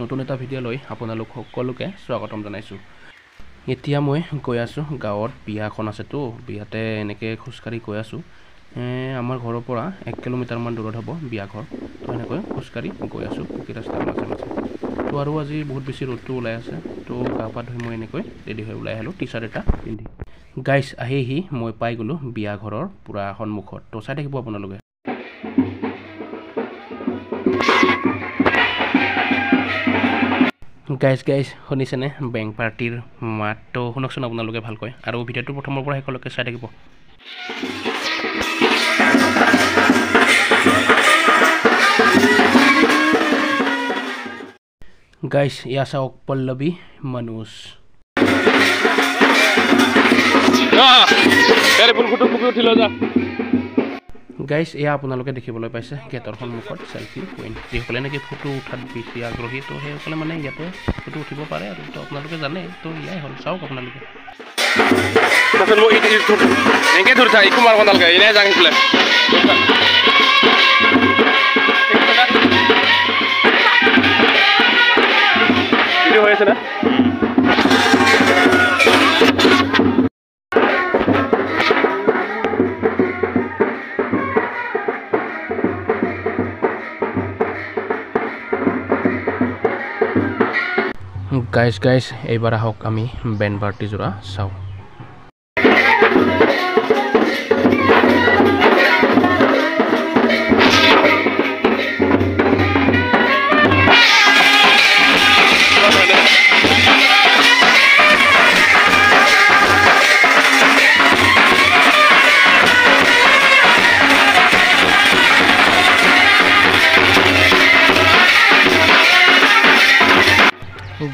নতুন এটা ভিডিঅ' লৈ আপোনালোক সকলোকে স্বাগতম জনাইছোঁ। এতিয়া মই গৈ আছোঁ গাঁৱত বিয়া এখন আছেতো, বিয়াতে এনেকৈ খোজকাঢ়ি গৈ আছোঁ। আমাৰ ঘৰৰ পৰা 1 কিলোমিটাৰমান দূৰত হ'ব বিয়া ঘৰ। তো এনেকৈ খোজকাঢ়ি গৈ আছোঁ পকী ৰাস্তাৰ মাজে মাজে। তো আৰু আজি বহুত বেছি ৰ'দটো ওলাই আছে, তো গা পা ধুই মই এনেকৈ ৰেডি হৈ ওলাই আহিলোঁ টি চাৰ্ট এটা পিন্ধি। গাইজ আহি মই পাই গ'লোঁ বিয়া ঘৰৰ পূৰা সন্মুখত। তো চাই থাকিব আপোনালোকে। গাইজ শুনিছেনে বেংক পাৰ্টিৰ মাতটো? শুনকচোন আপোনালোকে ভালকৈ, আৰু ভিডিঅ'টো প্ৰথমৰ পৰা শেষলৈকে চাই থাকিব। গাইজ এয়া চাওক পল্লৱী মনোজ। গাইজ এয়া আপোনালোকে দেখিবলৈ পাইছে গেটৰ সন্মুখত চেল্ফি পইণ্ট। যিসকলে নেকি ফটো উঠাত বেছি আগ্ৰহী, তো সেইসকলে মানে ইয়াতে ফটো উঠিব পাৰে আৰু। তো আপোনালোকে জানে, তো ইয়াই হ'ল, চাওক আপোনালোকে। হৈ আছে না গাইজ এইবাৰ আহক আমি বেণ্ড পাৰ্টি যোৰা চাওঁ।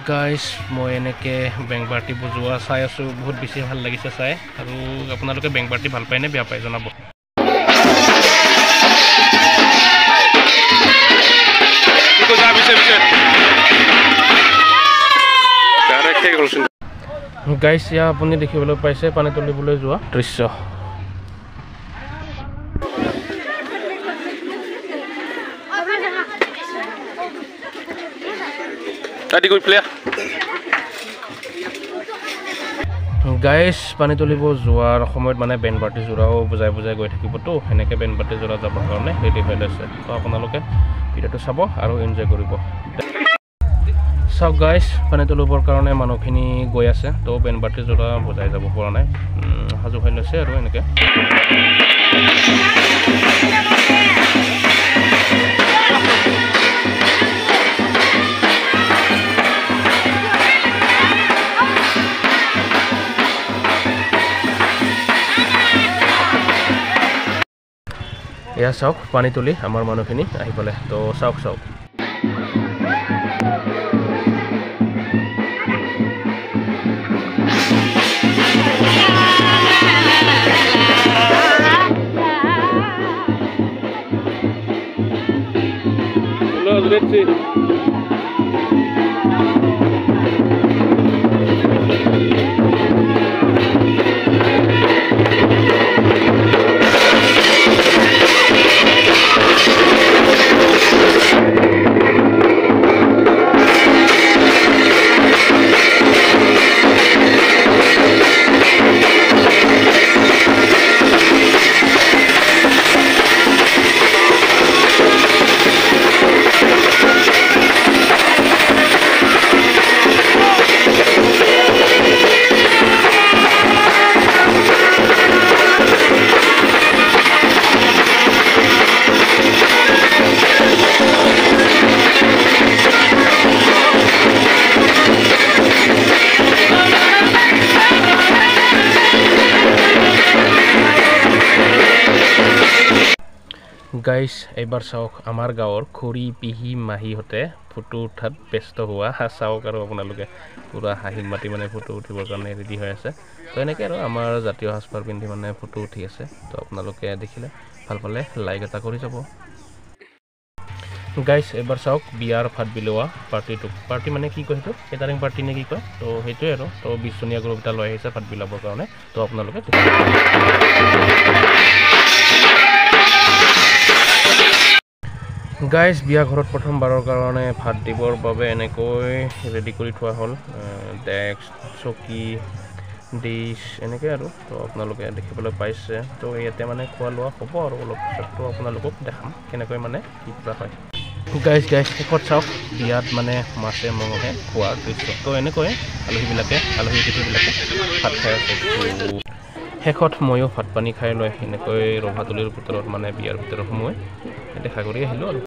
গাইজ মই এনেকৈ বেংক পাৰ্টি বজোৱা চাই আছোঁ, বহুত বেছি ভাল লাগিছে চাই। আৰু আপোনালোকে বেংক পাৰ্টি ভাল পায় নে বেয়া পায় জনাব। গাইজ এয়া আপুনি দেখিবলৈ পাইছে পানী তুলিবলৈ যোৱা দৃশ্য। গাইজ পানী তুলিব যোৱাৰ সময়ত মানে বেণ্ড পাৰ্টি যোৰাও বুজাই গৈ থাকিবতো, সেনেকৈ বেণ্ড পাৰ্টি যোৰা যাবৰ কাৰণে ৰেডি হৈ আছে। তো আপোনালোকে ভিডিঅ'টো চাব আৰু এনজয় কৰিব। চাওক গাইজ পানী তুলিবৰ কাৰণে মানুহখিনি গৈ আছে, তো বেণ্ড পাৰ্টি যোৰা বুজাই যাব পৰা নাই, সাজু হৈ লৈছে আৰু এনেকৈ। এয়া চাওক পানী তুলি আমাৰ মানুহখিনি আহি পালে, তো চাওক। গাইজ এইবাৰ চাওক আমাৰ গাঁৱৰ খুৰী পিহি মাহীহঁতে ফটো উঠাত ব্যস্ত হোৱা চাওক, আৰু আপোনালোকে পূৰা হাঁহি মাতি মানে ফটো উঠিবৰ কাৰণে ৰেডি হৈ আছে। তো এনেকৈ আৰু আমাৰ জাতীয় সাজপাৰ পিন্ধি মানে ফটো উঠি আছে। তো আপোনালোকে দেখিলে ভাল পালে লাইক এটা কৰি যাব। গাইজ এইবাৰ চাওক বিয়াৰ ভাত বিলোৱা পাৰ্টি মানে কি কয় সেইটো, কেটাৰিং পাৰ্টি নে কি কয়, তো সেইটোৱে আৰু। তো 20 জনীয়া গ্ৰুপ এটা লৈ আহিছে ভাত বিলাবৰ কাৰণে। তো আপোনালোকে গাইজ বিয়া ঘৰত প্ৰথমবাৰৰ কাৰণে ভাত দিবৰ বাবে এনেকৈ ৰেডি কৰি থোৱা হ'ল ডেস্ক চকী ডিছ এনেকৈ আৰু তো আপোনালোকে দেখিবলৈ পাইছে তো ইয়াতে মানে খোৱা লোৱা হ'ব আৰু অলপ পিছততো আপোনালোকক দেখাম কেনেকৈ মানে কি কৰা হয় গাইজ শেষত চাওক বিয়াত মানে মাছে মঙহে খোৱাৰ দৃশ্য তো এনেকৈ আলহী অতিথিবিলাকে ভাত খাই আছে শেষত ময়ো ভাত পানী খাই লৈ এনেকৈ ৰভাতলিৰ ভিতৰত মানে বিয়াৰ ভিতৰত সোমোৱাই দেখা কৰি আহিলোঁ আৰু